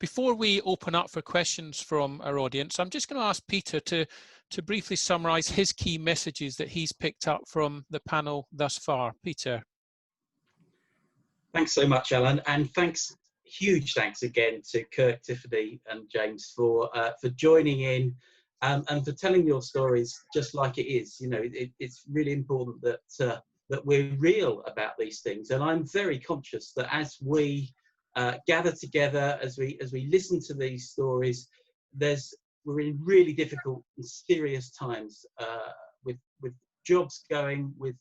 Before we open up for questions from our audience, I'm just going to ask Peter to briefly summarise his key messages that he's picked up from the panel thus far. Peter. Thanks so much, Alan, and huge thanks again to Kirk, Tiffany and James for joining in and for telling your stories just like it is. You know, it's really important that we're real about these things, and I'm very conscious that as we gather together, as we listen to these stories, we're in really difficult and serious times with jobs going, with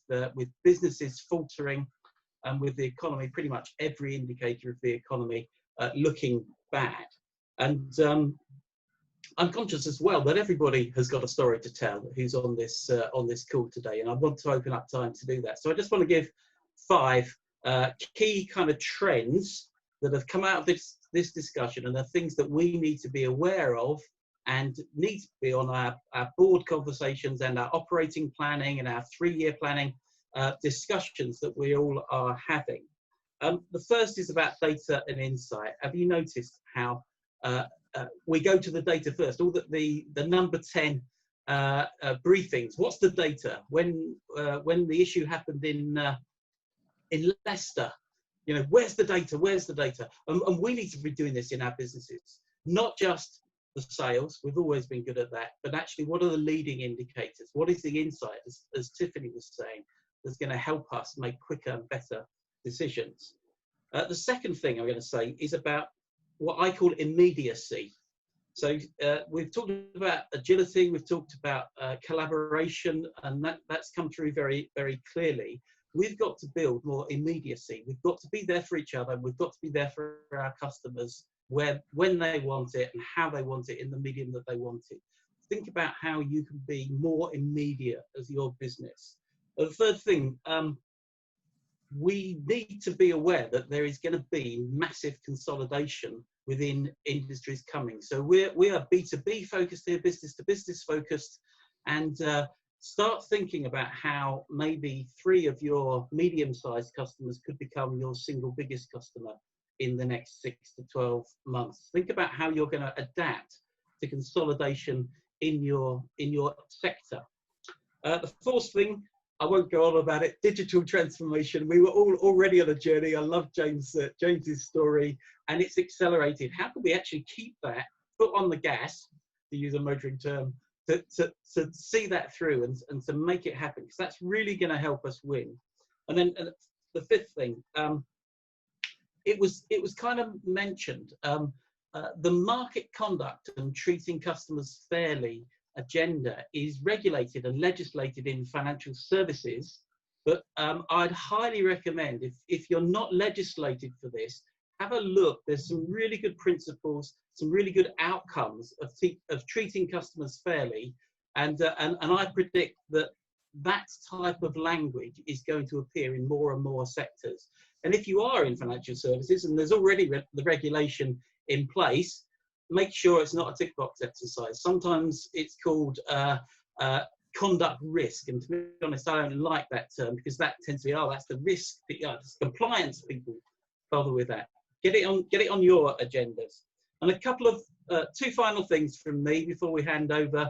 businesses faltering, and with the economy, pretty much every indicator of the economy looking bad. And I'm conscious as well that everybody has got a story to tell who's on this call today, and I want to open up time to do that. So I just want to give 5 key kind of trends that have come out of this discussion, and the things that we need to be aware of and need to be on our board conversations and our operating planning and our 3-year planning discussions that we all are having. The first is about data and insight. Have you noticed how we go to the data first? All the number 10 briefings. What's the data? When the issue happened in Leicester, you know, where's the data? Where's the data? And we need to be doing this in our businesses, not just the sales. We've always been good at that, but actually, what are the leading indicators? What is the insight, as Tiffany was saying, that's going to help us make quicker and better decisions? The second thing I'm going to say is about what I call immediacy. So we've talked about agility, we've talked about collaboration, and that's come through very, very clearly. We've got to build more immediacy. We've got to be there for each other. We've got to be there for our customers when they want it and how they want it in the medium that they want it. Think about how you can be more immediate as your business. The third thing, we need to be aware that there is going to be massive consolidation within industries coming. So we are B2B focused here, business to business focused, and start thinking about how maybe 3 of your medium-sized customers could become your single biggest customer in the next 6 to 12 months. Think about how you're going to adapt to consolidation in your sector. The fourth thing, I won't go on about it, digital transformation. We were all already on a journey. I love James's story, and it's accelerated. How can we actually keep that foot on the gas, to use a motoring term, to see that through and to make it happen? Because that's really going to help us win. And then the fifth thing, it was kind of mentioned, the market conduct and treating customers fairly agenda is regulated and legislated in financial services, but I'd highly recommend, if you're not legislated for this, have a look. There's some really good principles, some really good outcomes of treating customers fairly, and I predict that type of language is going to appear in more and more sectors. And if you are in financial services and there's already the regulation in place, make sure it's not a tick box exercise. Sometimes it's called conduct risk, and to be honest, I don't like that term, because that tends to be, that's the risk. It's compliance people bother with that. Get it on your agendas. And a couple of 2 final things from me before we hand over.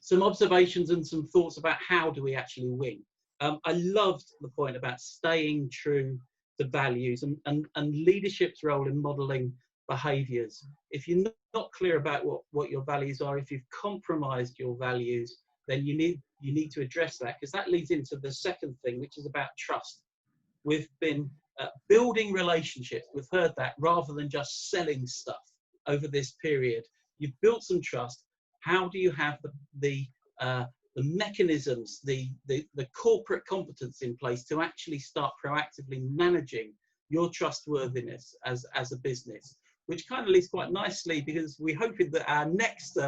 Some observations and some thoughts about how do we actually win. I loved the point about staying true to values and leadership's role in modelling behaviours. If you're not clear about what your values are, if you've compromised your values, then you need to address that, because that leads into the second thing, which is about trust. We've been building relationships. We've heard that, rather than just selling stuff over this period. You've built some trust. How do you have the mechanisms, the corporate competence in place to actually start proactively managing your trustworthiness as a business? Which kind of leads quite nicely, because we're hoping that our next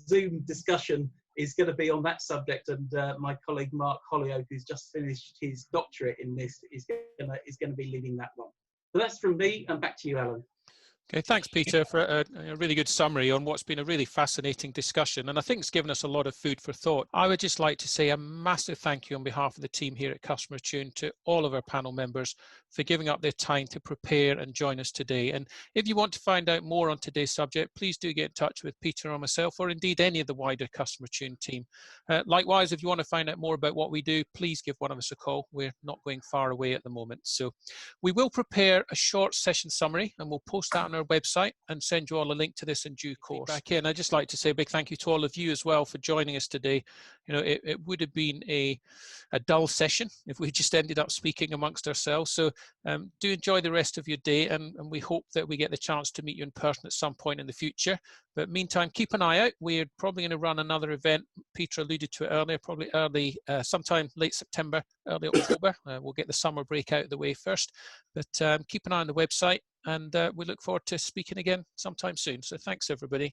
Zoom discussion is going to be on that subject, and my colleague Mark Hollyoak, who's just finished his doctorate in this, is going to be leading that one. So that's from me, and back to you, Alan. Okay, thanks, Peter, for a really good summary on what's been a really fascinating discussion. And I think it's given us a lot of food for thought. I would just like to say a massive thank you on behalf of the team here at Customer Attune to all of our panel members for giving up their time to prepare and join us today. And if you want to find out more on today's subject, please do get in touch with Peter or myself, or indeed any of the wider Customer Attune team. Likewise, if you want to find out more about what we do, please give one of us a call. We're not going far away at the moment. So we will prepare a short session summary and we'll post that on our website and send you all a link to this in due course. Back in, I'd just like to say a big thank you to all of you as well for joining us today. You know, it would have been a dull session if we just ended up speaking amongst ourselves. So do enjoy the rest of your day, and we hope that we get the chance to meet you in person at some point in the future. But meantime, keep an eye out. We're probably going to run another event. Peter alluded to it earlier, probably sometime late September, early October. We'll get the summer break out of the way first. But keep an eye on the website, and we look forward to speaking again sometime soon. So thanks, everybody.